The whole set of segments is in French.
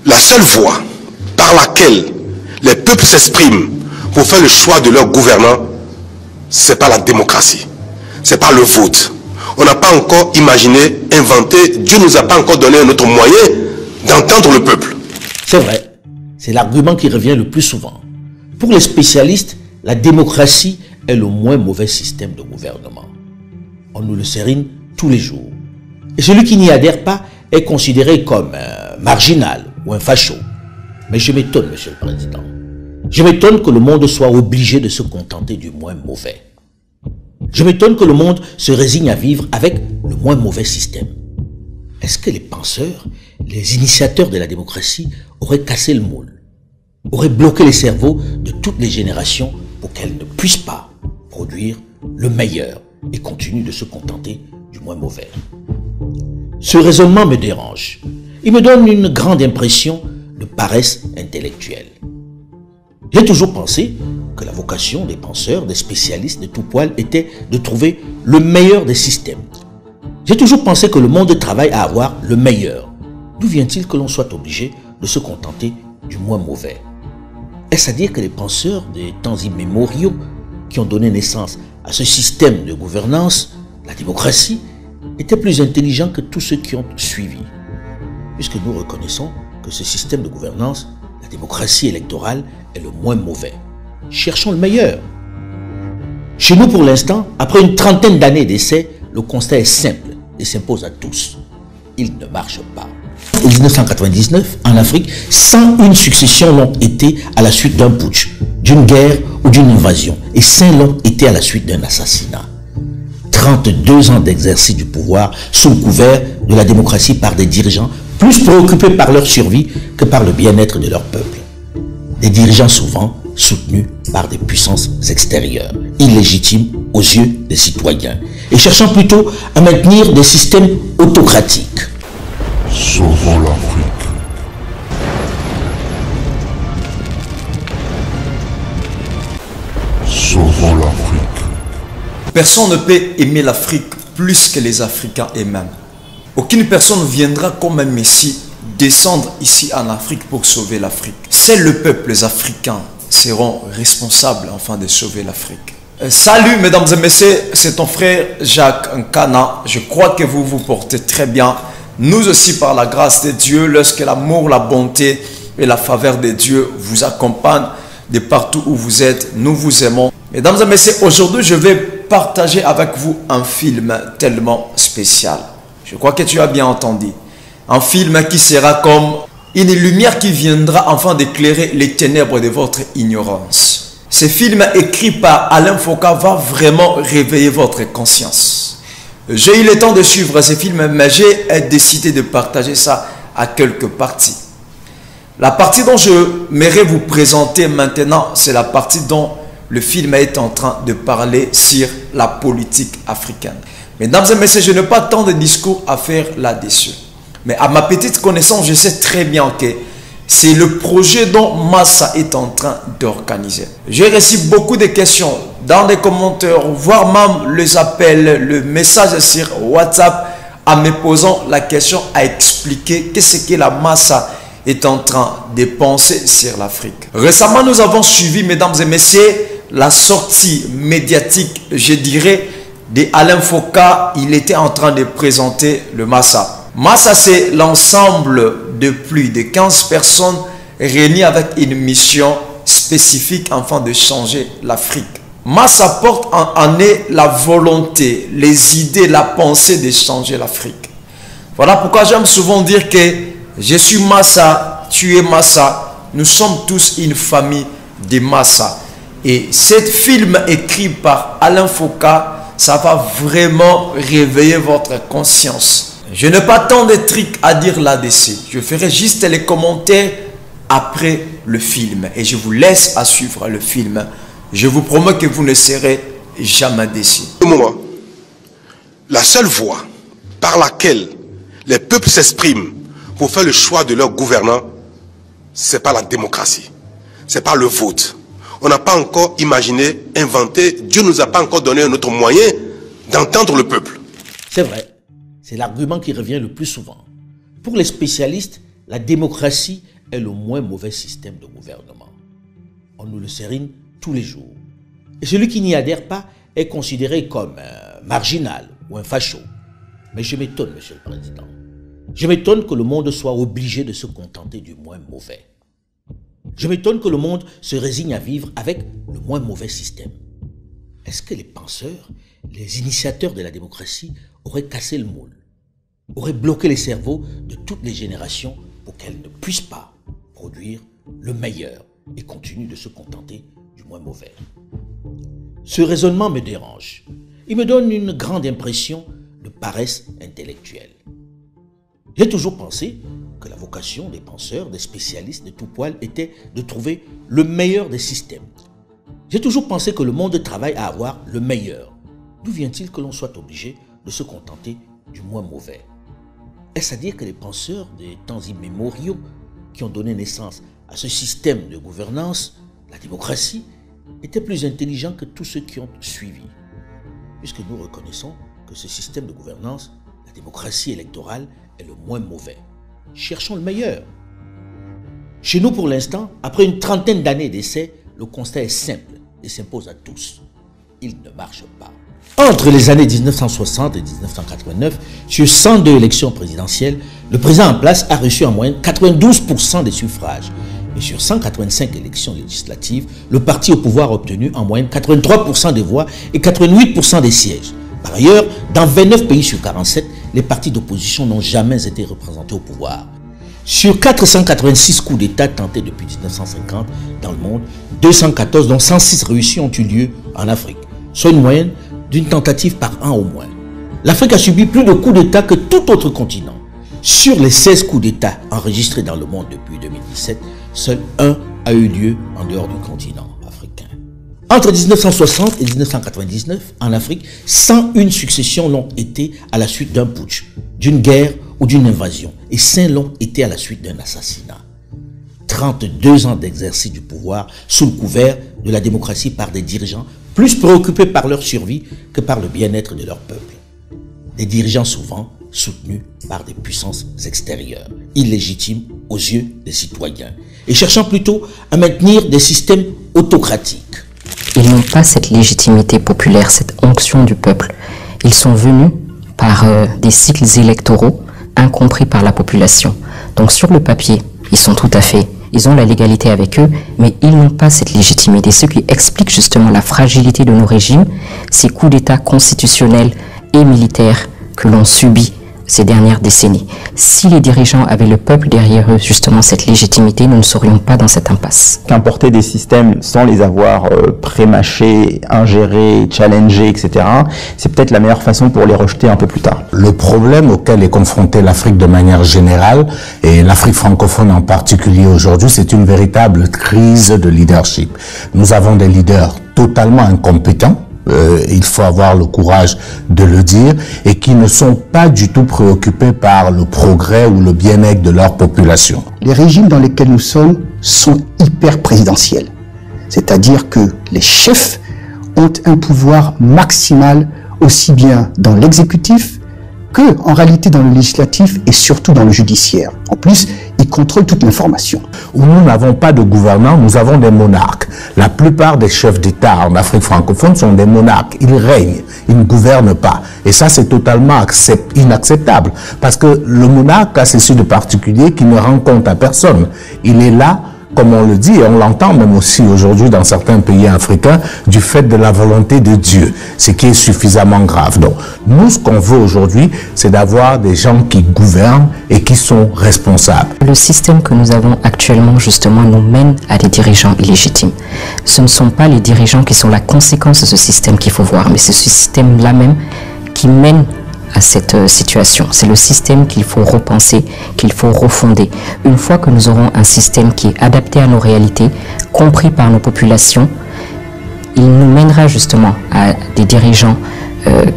La seule voie par laquelle les peuples s'expriment pour faire le choix de leur gouvernant, c'est pas la démocratie, c'est pas le vote. On n'a pas encore imaginé, inventé, Dieu nous a pas encore donné un autre moyen d'entendre le peuple. C'est vrai, c'est l'argument qui revient le plus souvent. Pour les spécialistes, la démocratie est le moins mauvais système de gouvernement. On nous le sérine tous les jours. Et celui qui n'y adhère pas est considéré comme un marginal ou un facho. Mais je m'étonne, Monsieur le Président. Je m'étonne que le monde soit obligé de se contenter du moins mauvais. Je m'étonne que le monde se résigne à vivre avec le moins mauvais système. Est-ce que les penseurs, les initiateurs de la démocratie auraient cassé le moule, auraient bloqué les cerveaux de toutes les générations pour qu'elles ne puissent pas produire le meilleur et continuent de se contenter du moins mauvais? Ce raisonnement me dérange. Il me donne une grande impression de paresse intellectuelle. J'ai toujours pensé que la vocation des penseurs, des spécialistes de tout poil était de trouver le meilleur des systèmes. J'ai toujours pensé que le monde travaille à avoir le meilleur. D'où vient-il que l'on soit obligé de se contenter du moins mauvais? Est-ce à dire que les penseurs des temps immémoriaux qui ont donné naissance à ce système de gouvernance, la démocratie, étaient plus intelligents que tous ceux qui ont suivi? Puisque nous reconnaissons que ce système de gouvernance, la démocratie électorale, est le moins mauvais. Cherchons le meilleur. Chez nous, pour l'instant, après une trentaine d'années d'essais, le constat est simple et s'impose à tous. Il ne marche pas. En 1999, en Afrique, 101 successions l'ont été à la suite d'un putsch, d'une guerre ou d'une invasion, et 5 l'ont été à la suite d'un assassinat. 32 ans d'exercice du pouvoir sous le couvert de la démocratie par des dirigeants plus préoccupés par leur survie que par le bien-être de leur peuple. Des dirigeants souvent soutenus par des puissances extérieures, illégitimes aux yeux des citoyens, et cherchant plutôt à maintenir des systèmes autocratiques. Sauvons l'Afrique. Sauvons l'Afrique. Personne ne peut aimer l'Afrique plus que les Africains eux-mêmes. Aucune personne ne viendra comme un messie descendre ici en Afrique pour sauver l'Afrique. Seuls le peuple africain seront responsables enfin de sauver l'Afrique. Salut mesdames et messieurs, c'est ton frère Jacques Nkana. Je crois que vous vous portez très bien. Nous aussi, par la grâce de Dieu, lorsque l'amour, la bonté et la faveur de Dieu vous accompagnent de partout où vous êtes, nous vous aimons. Mesdames et messieurs, aujourd'hui, je vais partager avec vous un film tellement spécial. Je crois que tu as bien entendu. Un film qui sera comme une lumière qui viendra enfin d'éclairer les ténèbres de votre ignorance. Ce film écrit par Alain Foka va vraiment réveiller votre conscience. J'ai eu le temps de suivre ce film, mais j'ai décidé de partager ça à quelques parties. La partie dont je m'aimerais vous présenter maintenant, c'est la partie dont le film est en train de parler sur la politique africaine. Mesdames et messieurs, je n'ai pas tant de discours à faire là-dessus. Mais à ma petite connaissance, je sais très bien que c'est le projet dont Massa est en train d'organiser. J'ai reçu beaucoup de questions dans les commentaires, voire même les appels, le message sur WhatsApp en me posant la question à expliquer qu'est-ce que la Massa est en train de penser sur l'Afrique. Récemment, nous avons suivi, mesdames et messieurs, la sortie médiatique, je dirais, de Alain Foka. Il était en train de présenter le Massa. Massa, c'est l'ensemble de plus de 15 personnes réunies avec une mission spécifique afin de changer l'Afrique. Massa porte en elle la volonté, les idées, la pensée de changer l'Afrique. Voilà pourquoi j'aime souvent dire que je suis Massa, tu es Massa, nous sommes tous une famille de Massa. Et ce film écrit par Alain Foka, ça va vraiment réveiller votre conscience. Je n'ai pas tant de trucs à dire là-dessus. Je ferai juste les commentaires après le film. Et je vous laisse à suivre le film. Je vous promets que vous ne serez jamais déçus. La seule voie par laquelle les peuples s'expriment pour faire le choix de leur gouvernant, c'est pas la démocratie. C'est pas le vote. On n'a pas encore imaginé, inventé, Dieu nous a pas encore donné un autre moyen d'entendre le peuple. C'est vrai. C'est l'argument qui revient le plus souvent. Pour les spécialistes, la démocratie est le moins mauvais système de gouvernement. On nous le sérigne tous les jours. Et celui qui n'y adhère pas est considéré comme un marginal ou un facho. Mais je m'étonne, Monsieur le Président. Je m'étonne que le monde soit obligé de se contenter du moins mauvais. Je m'étonne que le monde se résigne à vivre avec le moins mauvais système. Est-ce que les penseurs, les initiateurs de la démocratie auraient cassé le moule, auraient bloqué les cerveaux de toutes les générations pour qu'elles ne puissent pas produire le meilleur et continuent de se contenter du moins mauvais? Ce raisonnement me dérange. Il me donne une grande impression de paresse intellectuelle. J'ai toujours pensé que la vocation des penseurs, des spécialistes de tout poil était de trouver le meilleur des systèmes. J'ai toujours pensé que le monde travaille à avoir le meilleur. D'où vient-il que l'on soit obligé de se contenter du moins mauvais? Est-ce à dire que les penseurs des temps immémoriaux qui ont donné naissance à ce système de gouvernance, la démocratie, étaient plus intelligents que tous ceux qui ont suivi? Puisque nous reconnaissons que ce système de gouvernance, la démocratie électorale, est le moins mauvais. Cherchons le meilleur. Chez nous, pour l'instant, après une trentaine d'années d'essais, le constat est simple et s'impose à tous. Il ne marche pas. Entre les années 1960 et 1989, sur 102 élections présidentielles, le président en place a reçu en moyenne 92% des suffrages. Et sur 185 élections législatives, le parti au pouvoir a obtenu en moyenne 83% des voix et 88% des sièges. Par ailleurs, dans 29 pays sur 47, les partis d'opposition n'ont jamais été représentés au pouvoir. Sur 486 coups d'État tentés depuis 1950 dans le monde, 214 dont 106 réussis ont eu lieu en Afrique, soit une moyenne d'une tentative par an au moins. L'Afrique a subi plus de coups d'État que tout autre continent. Sur les 16 coups d'État enregistrés dans le monde depuis 2017, seul un a eu lieu en dehors du continent africain. Entre 1960 et 1999, en Afrique, 101 successions l'ont été à la suite d'un putsch, d'une guerre ou d'une invasion, et 5 l'ont été à la suite d'un assassinat. 32 ans d'exercice du pouvoir sous le couvert de la démocratie par des dirigeants plus préoccupés par leur survie que par le bien-être de leur peuple. Des dirigeants souvent soutenus par des puissances extérieures, illégitimes aux yeux des citoyens, et cherchant plutôt à maintenir des systèmes autocratiques. Ils n'ont pas cette légitimité populaire, cette onction du peuple. Ils sont venus par des cycles électoraux incompris par la population. Donc sur le papier, ils ont la légalité avec eux, mais ils n'ont pas cette légitimité. Ce qui explique justement la fragilité de nos régimes, ces coups d'État constitutionnels et militaires que l'on subit ces dernières décennies. Si les dirigeants avaient le peuple derrière eux, justement cette légitimité, nous ne serions pas dans cette impasse. Qu'importer des systèmes sans les avoir pré-mâchés, ingérés, challengés, etc., c'est peut-être la meilleure façon pour les rejeter un peu plus tard. Le problème auquel est confrontée l'Afrique de manière générale, et l'Afrique francophone en particulier aujourd'hui, c'est une véritable crise de leadership. Nous avons des leaders totalement incompétents, il faut avoir le courage de le dire, et qui ne sont pas du tout préoccupés par le progrès ou le bien-être de leur population. Les régimes dans lesquels nous sommes sont hyper présidentiels. C'est-à-dire que les chefs ont un pouvoir maximal aussi bien dans l'exécutif que, en réalité, dans le législatif et surtout dans le judiciaire. En plus, ils contrôlent toute l'information. Où nous n'avons pas de gouvernants, nous avons des monarques. La plupart des chefs d'État en Afrique francophone sont des monarques. Ils règnent, ils ne gouvernent pas. Et ça, c'est totalement inacceptable. Parce que le monarque a ceci de particulier qui ne rend compte à personne. Il est là, comme on le dit, et on l'entend même aussi aujourd'hui dans certains pays africains, du fait de la volonté de Dieu, ce qui est suffisamment grave. Donc, nous, ce qu'on veut aujourd'hui, c'est d'avoir des gens qui gouvernent et qui sont responsables. Le système que nous avons actuellement, justement, nous mène à des dirigeants illégitimes. Ce ne sont pas les dirigeants qui sont la conséquence de ce système qu'il faut voir, mais c'est ce système-là même qui mène à cette situation. C'est le système qu'il faut repenser, qu'il faut refonder. Une fois que nous aurons un système qui est adapté à nos réalités, compris par nos populations, il nous mènera justement à des dirigeants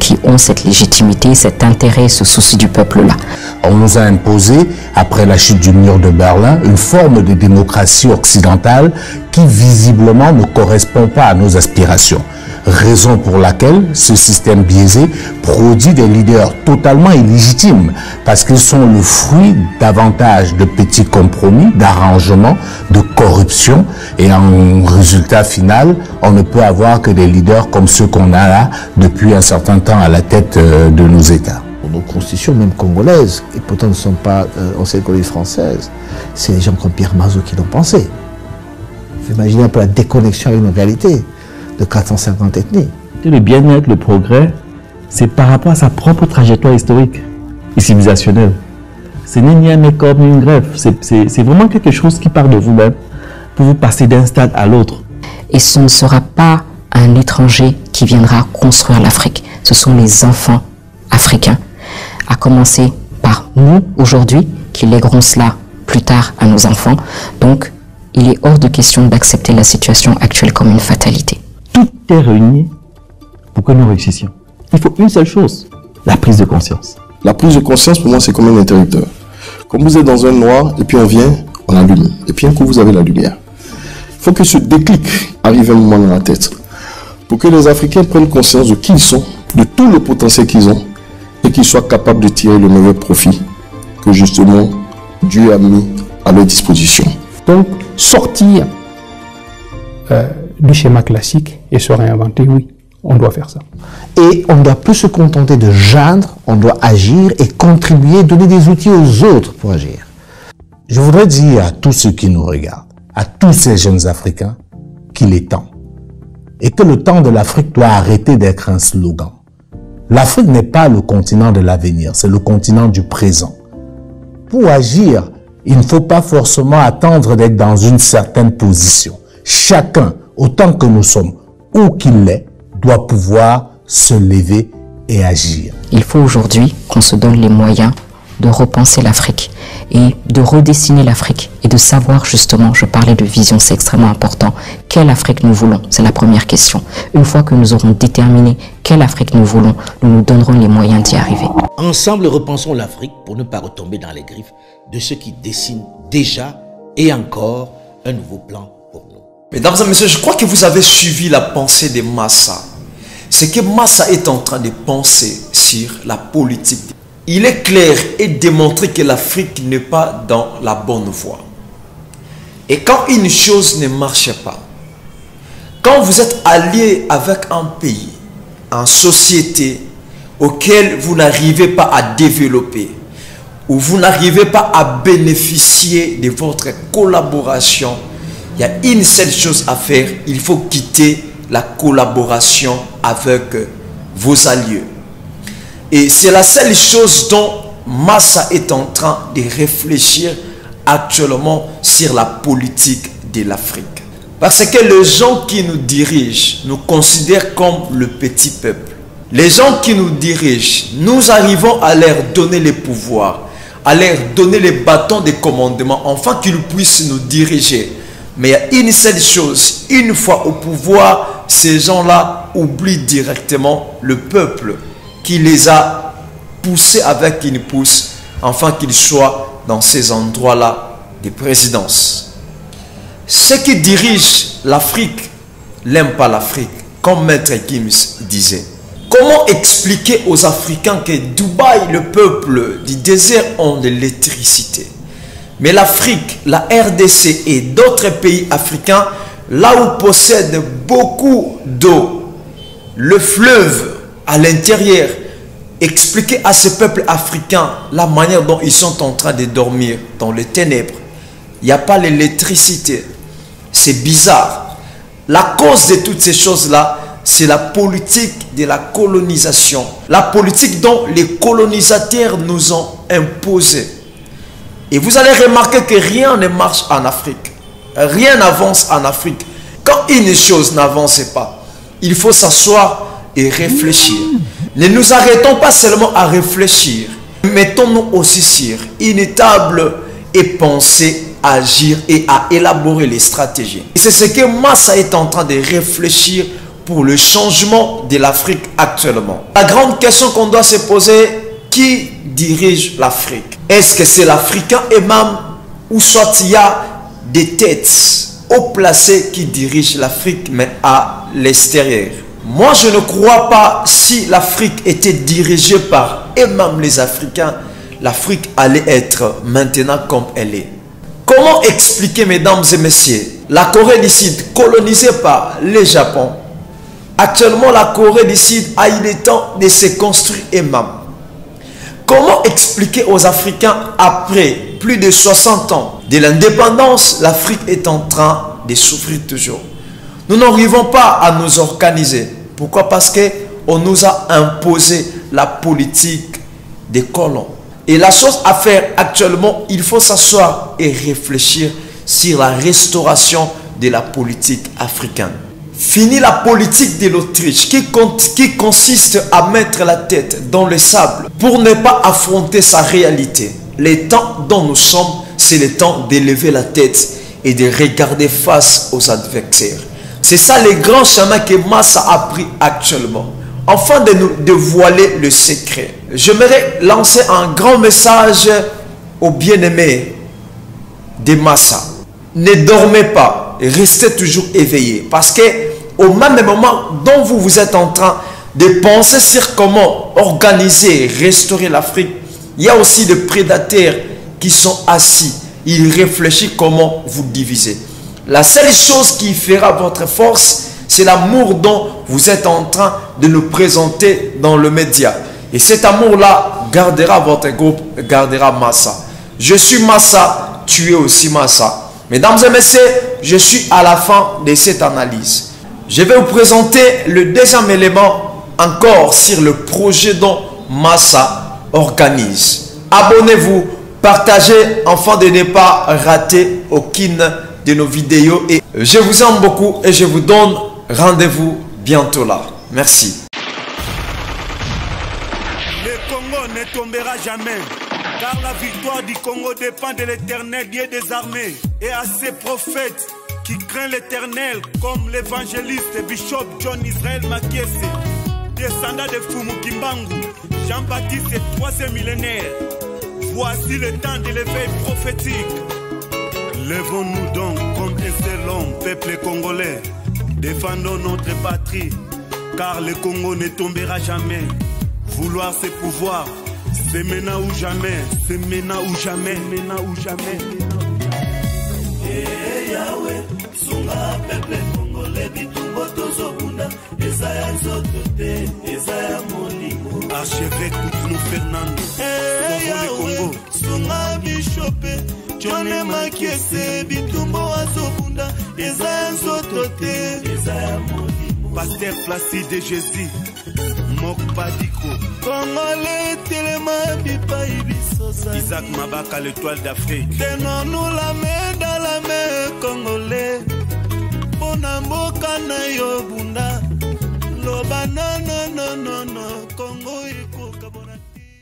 qui ont cette légitimité, cet intérêt, ce souci du peuple-là. On nous a imposé, après la chute du mur de Berlin, une forme de démocratie occidentale qui visiblement ne correspond pas à nos aspirations. Raison pour laquelle ce système biaisé produit des leaders totalement illégitimes parce qu'ils sont le fruit davantage de petits compromis, d'arrangements, de corruption et en résultat final, on ne peut avoir que des leaders comme ceux qu'on a là depuis un certain temps à la tête de nos États. Nos constitutions, même congolaises, et pourtant ne sont pas anciennes colonies françaises, c'est les gens comme Pierre Mazeaud qui l'ont pensé. Vous imaginez un peu la déconnexion avec nos réalités de 450 ethnies. Le bien-être, le progrès, c'est par rapport à sa propre trajectoire historique et civilisationnelle. Ce n'est ni un make-up ni une greffe, c'est vraiment quelque chose qui part de vous-même pour vous passer d'un stade à l'autre. Et ce ne sera pas un étranger qui viendra construire l'Afrique, ce sont les enfants africains, à commencer par nous aujourd'hui, qui léguerons cela plus tard à nos enfants. Donc, il est hors de question d'accepter la situation actuelle comme une fatalité. Tout est réuni pour que nous réussissions. Il faut une seule chose, la prise de conscience. La prise de conscience, pour moi, c'est comme un interrupteur. Comme vous êtes dans un noir, et puis on vient, on allume. Et puis un coup, vous avez la lumière. Il faut que ce déclic arrive un moment dans la tête. Pour que les Africains prennent conscience de qui ils sont, de tout le potentiel qu'ils ont, et qu'ils soient capables de tirer le meilleur profit que justement Dieu a mis à leur disposition. Donc, sortir du schéma classique et se réinventer, oui, on doit faire ça. Et on ne doit plus se contenter de geindre, on doit agir et contribuer, donner des outils aux autres pour agir. Je voudrais dire à tous ceux qui nous regardent, à tous ces jeunes Africains, qu'il est temps. Et que le temps de l'Afrique doit arrêter d'être un slogan. L'Afrique n'est pas le continent de l'avenir, c'est le continent du présent. Pour agir, il ne faut pas forcément attendre d'être dans une certaine position. Chacun, autant que nous sommes, où qu'il est, doit pouvoir se lever et agir. Il faut aujourd'hui qu'on se donne les moyens de repenser l'Afrique et de redessiner l'Afrique et de savoir justement, je parlais de vision, c'est extrêmement important, quelle Afrique nous voulons, c'est la première question. Une fois que nous aurons déterminé quelle Afrique nous voulons, nous nous donnerons les moyens d'y arriver. Ensemble, repensons l'Afrique pour ne pas retomber dans les griffes de ceux qui dessinent déjà et encore un nouveau plan pour nous. Mesdames et messieurs, je crois que vous avez suivi la pensée de Massa. C'est que Massa est en train de penser sur la politique. Il est clair et démontré que l'Afrique n'est pas dans la bonne voie. Et quand une chose ne marche pas, quand vous êtes allié avec un pays, une société auquel vous n'arrivez pas à développer, où vous n'arrivez pas à bénéficier de votre collaboration, il y a une seule chose à faire, il faut quitter la collaboration avec vos alliés. Et c'est la seule chose dont Massa est en train de réfléchir actuellement sur la politique de l'Afrique. Parce que les gens qui nous dirigent nous considèrent comme le petit peuple. Les gens qui nous dirigent, nous arrivons à leur donner les pouvoirs, à leur donner les bâtons de commandement, afin qu'ils puissent nous diriger. Mais il y a une seule chose, une fois au pouvoir, ces gens-là oublient directement le peuple qui les a poussés avec une pousse, afin qu'ils soient dans ces endroits-là de présidence. Ceux qui dirigent l'Afrique n'aiment pas l'Afrique, comme Maître Gims disait. Comment expliquer aux Africains que Dubaï, le peuple du désert, ont de l'électricité? Mais l'Afrique, la RDC et d'autres pays africains, là où possèdent beaucoup d'eau, le fleuve à l'intérieur, expliquer à ces peuples africains la manière dont ils sont en train de dormir dans les ténèbres. Il n'y a pas l'électricité. C'est bizarre. La cause de toutes ces choses-là, c'est la politique de la colonisation. La politique dont les colonisateurs nous ont imposé. Et vous allez remarquer que rien ne marche en Afrique. Rien n'avance en Afrique. Quand une chose n'avance pas, il faut s'asseoir et réfléchir. Ne nous arrêtons pas seulement à réfléchir. Mettons-nous aussi sur une table et penser, agir et à élaborer les stratégies. Et c'est ce que Massa est en train de réfléchir pour le changement de l'Afrique actuellement. La grande question qu'on doit se poser, qui dirige l'Afrique? Est-ce que c'est l'Africain et même, ou soit il y a des têtes haut placées qui dirigent l'Afrique, mais à l'extérieur? Moi, je ne crois pas si l'Afrique était dirigée par eux-mêmes les Africains, l'Afrique allait être maintenant comme elle est. Comment expliquer, mesdames et messieurs, la Corée du Sud colonisée par le Japon? Actuellement, la Corée du Sud a eu le temps de se construire elle-même. Comment expliquer aux Africains, après plus de 60 ans de l'indépendance, l'Afrique est en train de souffrir toujours? Nous n'arrivons pas à nous organiser. Pourquoi? Parce qu'on nous a imposé la politique des colons. Et la chose à faire actuellement, il faut s'asseoir et réfléchir sur la restauration de la politique africaine. Fini la politique de l'Autriche qui consiste à mettre la tête dans le sable pour ne pas affronter sa réalité. Le temps dont nous sommes, c'est le temps d'élever la tête et de regarder face aux adversaires. C'est ça le grand chemin que Massa a pris actuellement. Afin de nous dévoiler le secret, j'aimerais lancer un grand message aux bien-aimés de Massa. Ne dormez pas, restez toujours éveillés. Parce que au même moment dont vous êtes en train de penser sur comment organiser et restaurer l'Afrique, il y a aussi des prédateurs qui sont assis. Ils réfléchissent comment vous diviser. La seule chose qui fera votre force, c'est l'amour dont vous êtes en train de nous présenter dans le média. Et cet amour-là gardera votre groupe, gardera Massa. Je suis Massa, tu es aussi Massa. Mesdames et messieurs, je suis à la fin de cette analyse. Je vais vous présenter le deuxième élément encore sur le projet dont Massa organise. Abonnez-vous, partagez afin de ne pas rater aucune de nos vidéos. Et je vous aime beaucoup et je vous donne rendez-vous bientôt là. Merci. Le Congo ne tombera jamais, car la victoire du Congo dépend de l'Éternel, Dieu des armées, et à ses prophètes qui craignent l'Éternel, comme l'évangéliste Bishop John Israel Makiese, descendant de Fumu Kimbangu, Jean-Baptiste et 3e millénaire. Voici le temps de l'éveil prophétique. Lèvons-nous donc comme un seul homme, peuple congolais. Défendons notre patrie, car le Congo ne tombera jamais. Vouloir c'est pouvoir, c'est maintenant ou jamais, c'est maintenant ou jamais, maintenant ou jamais. Yahweh, sunga peuple congolais, bitumbo tozobunda, Ezaya Zotote, Ezaya Molingo. Archevêque Koutounou Fernando, Yahweh, sunga Bishopé, John Makiese, bitumbo azobunda, Ezaya Zotote, Ezaya Molingo. Pasteur Placide Jésus, Mok Badiko, Congolais Téléma Bipa Ibisosa, Isaac Mabaka, l'étoile d'Afrique. Tenons-nous la main dans la main, Congolais. Bonamboka na yo bunda, lo banana